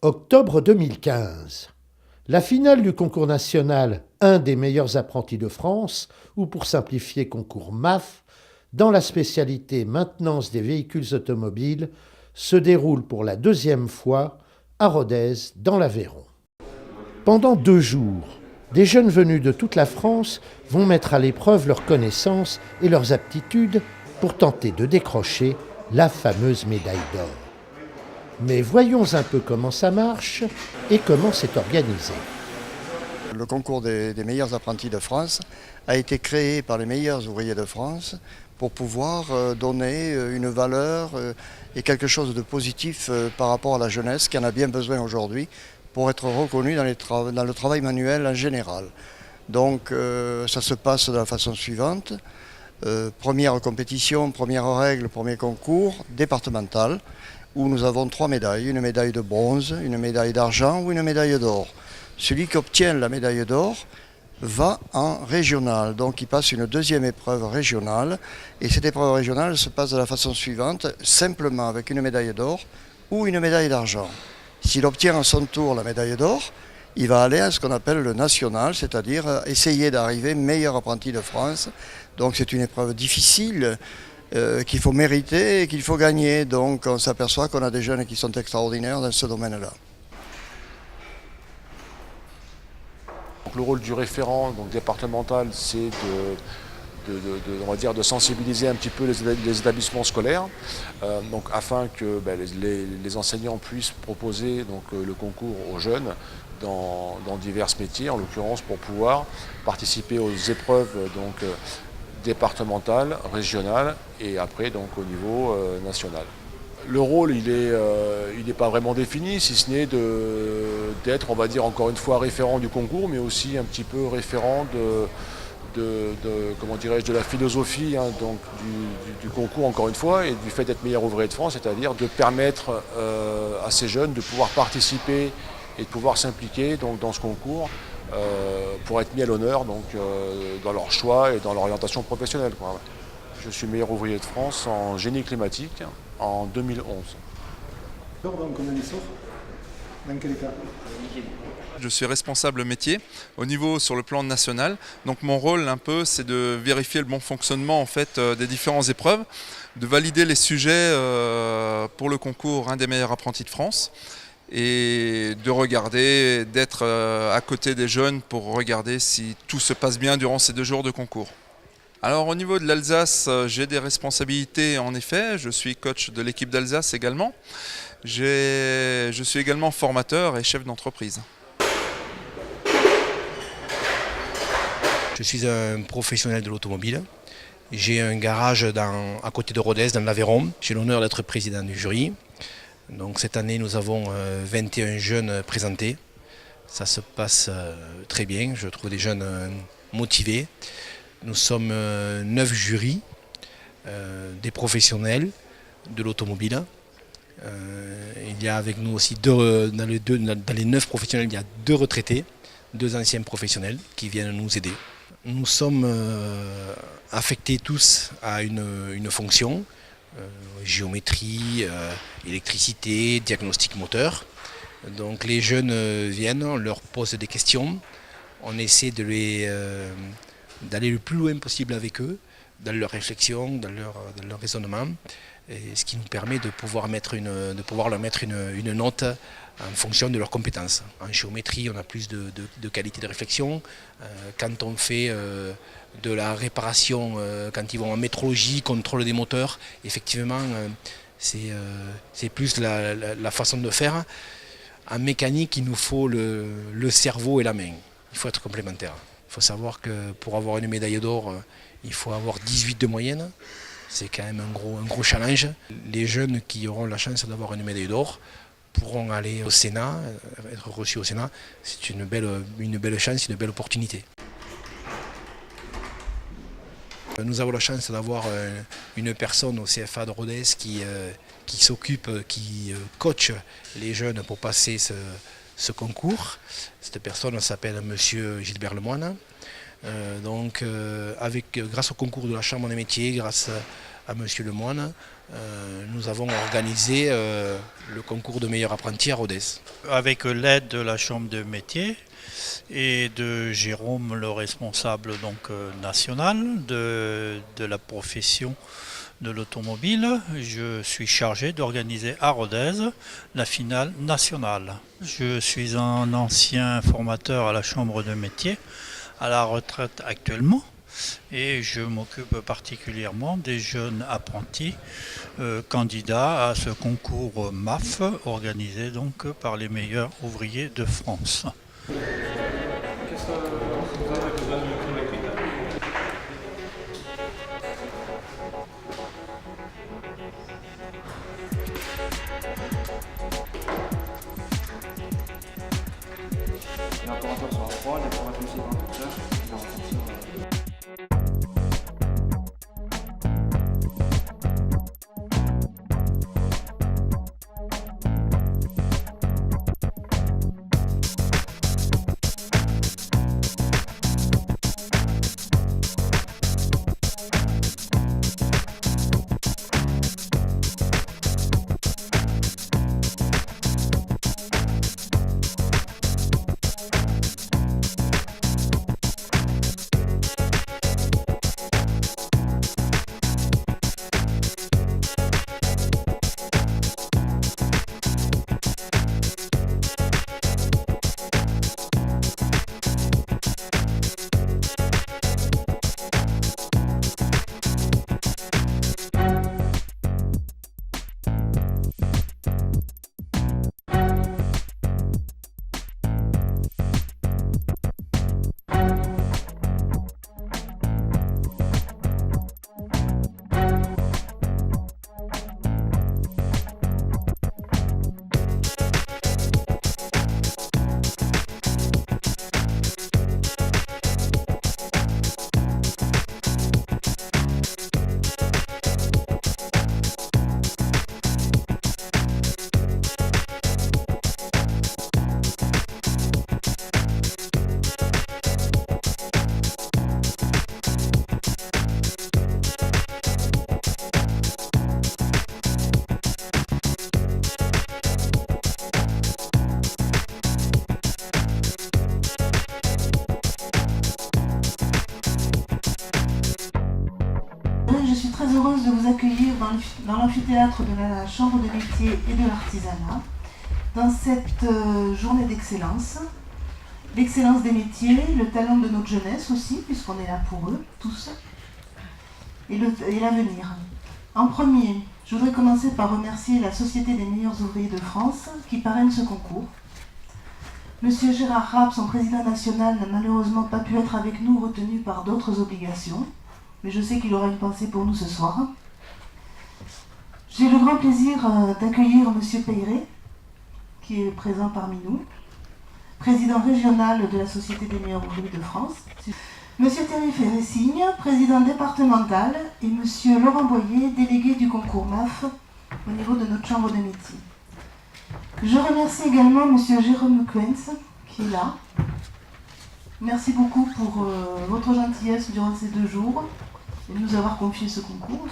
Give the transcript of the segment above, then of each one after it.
Octobre 2015. La finale du concours national Un des meilleurs apprentis de France, ou pour simplifier concours MAF, dans la spécialité maintenance des véhicules automobiles, se déroule pour la deuxième fois à Rodez, dans l'Aveyron. Pendant 2 jours, des jeunes venus de toute la France vont mettre à l'épreuve leurs connaissances et leurs aptitudes pour tenter de décrocher la fameuse médaille d'or. Mais voyons un peu comment ça marche et comment c'est organisé. Le concours des meilleurs apprentis de France a été créé par les meilleurs ouvriers de France pour pouvoir donner une valeur et quelque chose de positif par rapport à la jeunesse qui en a bien besoin aujourd'hui pour être reconnue dans le travail manuel en général. Donc ça se passe de la façon suivante. Première compétition, première règle, premier concours départemental, où nous avons 3 médailles, une médaille de bronze, une médaille d'argent ou une médaille d'or. Celui qui obtient la médaille d'or va en régional, donc il passe une deuxième épreuve régionale, et cette épreuve régionale se passe de la façon suivante, simplement avec une médaille d'or ou une médaille d'argent. S'il obtient à son tour la médaille d'or, il va aller à ce qu'on appelle le national, c'est-à-dire essayer d'arriver meilleur apprenti de France. Donc c'est une épreuve difficile, qu'il faut mériter et qu'il faut gagner. Donc on s'aperçoit qu'on a des jeunes qui sont extraordinaires dans ce domaine-là. Le rôle du référent donc départemental, c'est on va dire, de sensibiliser un petit peu les établissements scolaires, donc afin que les enseignants puissent proposer donc, le concours aux jeunes dans divers métiers, en l'occurrence pour pouvoir participer aux épreuves donc, départementales, régionales et après donc, au niveau national. Le rôle, il n'est pas vraiment défini, si ce n'est d'être, on va dire, encore une fois, référent du concours, mais aussi un petit peu référent comment dirais-je, de la philosophie hein, donc du concours, encore une fois, et du fait d'être meilleur ouvrier de France, c'est-à-dire de permettre à ces jeunes de pouvoir participer et de pouvoir s'impliquer donc, dans ce concours pour être mis à l'honneur donc, dans leur choix et dans leur orientation professionnelle, quoi. Je suis meilleur ouvrier de France en génie climatique en 2011. Donc, combien d'essor? Dans quel état? Je suis responsable métier au niveau sur le plan national. Donc mon rôle un peu c'est de vérifier le bon fonctionnement en fait des différentes épreuves, de valider les sujets pour le concours Un des meilleurs apprentis de France et de regarder, d'être à côté des jeunes pour regarder si tout se passe bien durant ces 2 jours de concours. Alors au niveau de l'Alsace, j'ai des responsabilités en effet, je suis coach de l'équipe d'Alsace également. Je suis également formateur et chef d'entreprise. Je suis un professionnel de l'automobile. J'ai un garage à côté de Rodez, dans l'Aveyron. J'ai l'honneur d'être président du jury. Donc cette année, nous avons 21 jeunes présentés. Ça se passe très bien, je trouve des jeunes motivés. Nous sommes 9 jurys, des professionnels de l'automobile. Il y a avec nous aussi dans les 9 professionnels, il y a 2 retraités, 2 anciens professionnels qui viennent nous aider. Nous sommes affectés tous à une fonction, géométrie, électricité, diagnostic moteur. Donc les jeunes viennent, on leur pose des questions, on essaie d'aller le plus loin possible avec eux, dans leur réflexion, dans leur raisonnement, et ce qui nous permet de pouvoir leur mettre une note en fonction de leurs compétences. En géométrie, on a plus de qualité de réflexion. Quand on fait de la réparation, quand ils vont en métrologie, contrôle des moteurs, effectivement, c'est plus la façon de faire. En mécanique, il nous faut le cerveau et la main. Il faut être complémentaire. Il faut savoir que pour avoir une médaille d'or, il faut avoir 18 de moyenne. C'est quand même un gros challenge. Les jeunes qui auront la chance d'avoir une médaille d'or pourront aller au Sénat, être reçus au Sénat. C'est une belle chance, une belle opportunité. Nous avons la chance d'avoir une personne au CFA de Rodez qui coach les jeunes pour passer ce concours. Cette personne s'appelle Monsieur Gilbert Lemoine. Grâce au concours de la Chambre des métiers, grâce à Monsieur Lemoine, nous avons organisé le concours de meilleur apprenti à Rodez. Avec l'aide de la Chambre de métier et de Jérôme, le responsable national de la profession de l'automobile, je suis chargé d'organiser à Rodez la finale nationale. Je suis un ancien formateur à la Chambre de métier, à la retraite actuellement, et je m'occupe particulièrement des jeunes apprentis candidats à ce concours MAF organisé donc par les meilleurs ouvriers de France. Qu'est-ce que vous avez besoin de connecter? L'impérateur sera froid, l'impérateur aussi va Je suis très heureuse de vous accueillir dans l'amphithéâtre de la Chambre de métier et de l'artisanat, dans cette journée d'excellence. L'excellence des métiers, le talent de notre jeunesse aussi, puisqu'on est là pour eux, tous, et l'avenir. En premier, je voudrais commencer par remercier la Société des meilleurs ouvriers de France qui parraine ce concours. Monsieur Gérard Rapp, son président national, n'a malheureusement pas pu être avec nous, retenu par d'autres obligations. Mais je sais qu'il aura une pensée pour nous ce soir. J'ai le grand plaisir d'accueillir M. Peyret, qui est présent parmi nous, président régional de la Société des meilleurs ouvriers de France, M. Thierry Ferressigne, président départemental, et M. Laurent Boyer, délégué du concours MAF au niveau de notre chambre de métier. Je remercie également M. Jérôme Quenz, qui est là. Merci beaucoup pour votre gentillesse durant ces 2 jours et de nous avoir confié ce concours,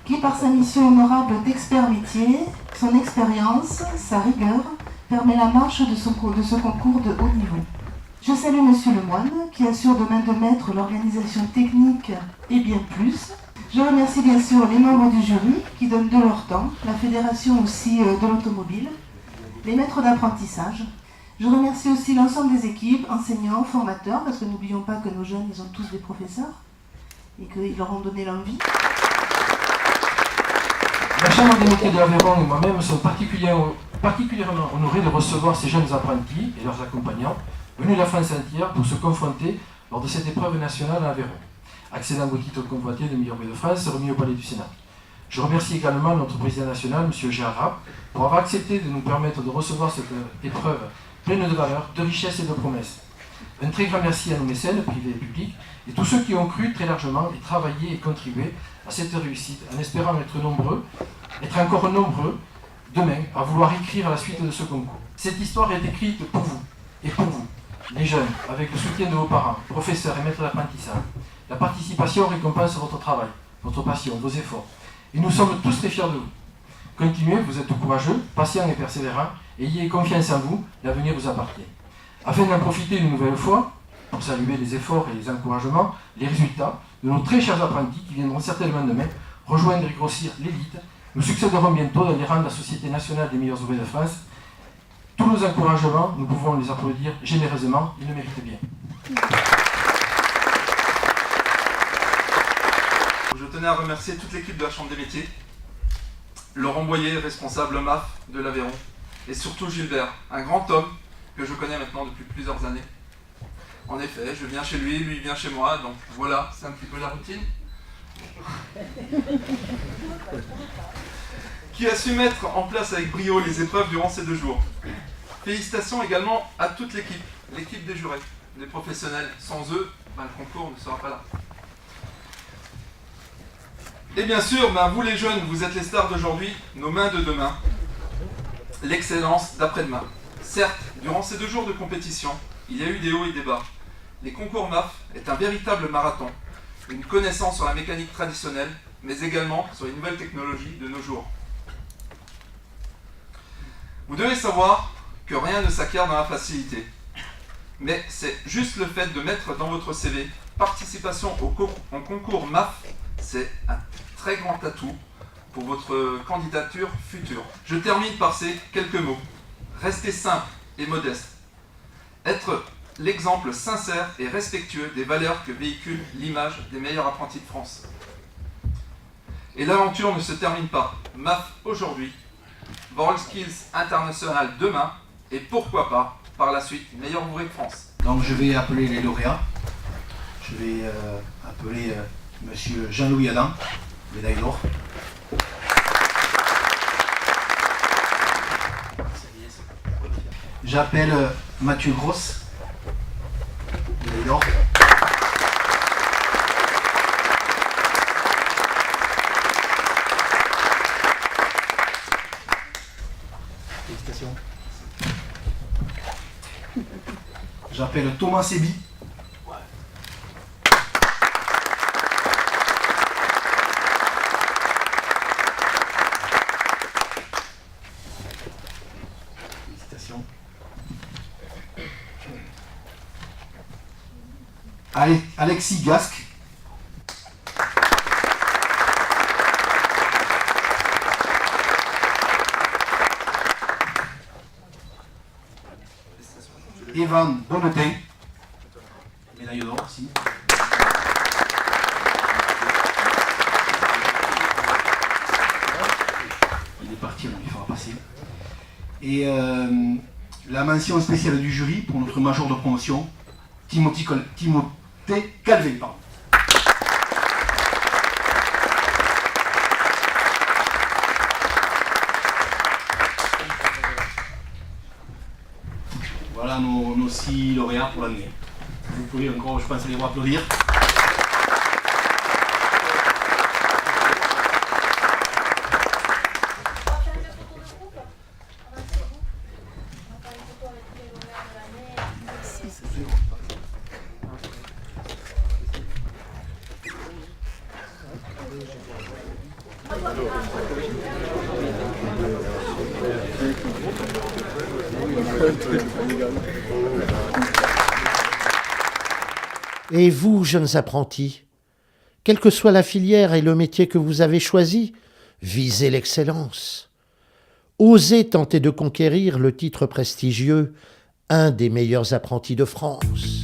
qui par sa mission honorable d'expert métier, son expérience, sa rigueur, permet la marche de ce concours de haut niveau. Je salue M. Lemoine, qui assure de main de maître l'organisation technique et bien plus. Je remercie bien sûr les membres du jury qui donnent de leur temps, la fédération aussi de l'automobile, les maîtres d'apprentissage. Je remercie aussi l'ensemble des équipes, enseignants, formateurs, parce que n'oublions pas que nos jeunes, ils ont tous des professeurs et qu'ils leur ont donné l'envie. La Chambre des métiers de l'Aveyron et moi-même sommes particulièrement honorés de recevoir ces jeunes apprentis et leurs accompagnants venus de la France entière pour se confronter lors de cette épreuve nationale à l'Aveyron, accédant au titre convoité de meilleur ouvrier de France remis au Palais du Sénat. Je remercie également notre président national, M. Gérard Rapp, pour avoir accepté de nous permettre de recevoir cette épreuve pleine de valeurs, de richesses et de promesses. Un très grand merci à nos mécènes, privés et publics, et tous ceux qui ont cru très largement et travaillé et contribué à cette réussite, en espérant être encore nombreux, demain, à vouloir écrire à la suite de ce concours. Cette histoire est écrite pour vous, et pour vous, les jeunes, avec le soutien de vos parents, professeurs et maîtres d'apprentissage. La participation récompense votre travail, votre passion, vos efforts. Et nous sommes tous très fiers de vous. Continuez, vous êtes courageux, patients et persévérants, ayez confiance en vous, l'avenir vous appartient. Afin d'en profiter une nouvelle fois, pour saluer les efforts et les encouragements, les résultats de nos très chers apprentis qui viendront certainement demain rejoindre et grossir l'élite, nous succéderons bientôt dans les rangs de la Société nationale des meilleurs ouvriers de France. Tous nos encouragements, nous pouvons les applaudir généreusement, ils le méritent bien. Je tenais à remercier toute l'équipe de la Chambre des métiers, Laurent Boyer, responsable MAF de l'Aveyron, et surtout Gilbert, un grand homme que je connais maintenant depuis plusieurs années. En effet, je viens chez lui, lui vient chez moi, donc voilà, c'est un petit peu la routine. Qui a su mettre en place avec brio les épreuves durant ces 2 jours. Félicitations également à toute l'équipe, l'équipe des jurés, des professionnels. Sans eux, le concours ne sera pas là. Et bien sûr, vous les jeunes, vous êtes les stars d'aujourd'hui, nos mains de demain, l'excellence d'après-demain. Certes, durant ces 2 jours de compétition, il y a eu des hauts et des bas. Les concours MAF est un véritable marathon, une connaissance sur la mécanique traditionnelle, mais également sur les nouvelles technologies de nos jours. Vous devez savoir que rien ne s'acquiert dans la facilité, mais c'est juste le fait de mettre dans votre CV participation au concours MAF, c'est un très grand atout pour votre candidature future. Je termine par ces quelques mots. Restez simple et modeste. Être l'exemple sincère et respectueux des valeurs que véhicule l'image des meilleurs apprentis de France. Et l'aventure ne se termine pas. MAF aujourd'hui, WorldSkills International demain, et pourquoi pas, par la suite, meilleur ouvrier de France. Donc je vais appeler les lauréats. Je vais appeler monsieur Jean-Louis Adam, médaille d'or. J'appelle Mathieu Grosse, médaille d'or. Félicitations. J'appelle Thomas Sébi. Félicitations. Alexis Gasque. Evan Bonnetin, médaille d'or aussi. Il est parti, on lui fera passer. Et la mention spéciale du jury pour notre major de promotion, Timothée Calvé. Pardon. Voilà nos 6 lauréats pour l'année. Vous pouvez encore, je pense, les voir applaudir. Et vous, jeunes apprentis, quelle que soit la filière et le métier que vous avez choisi, visez l'excellence. Osez tenter de conquérir le titre prestigieux, un des meilleurs apprentis de France.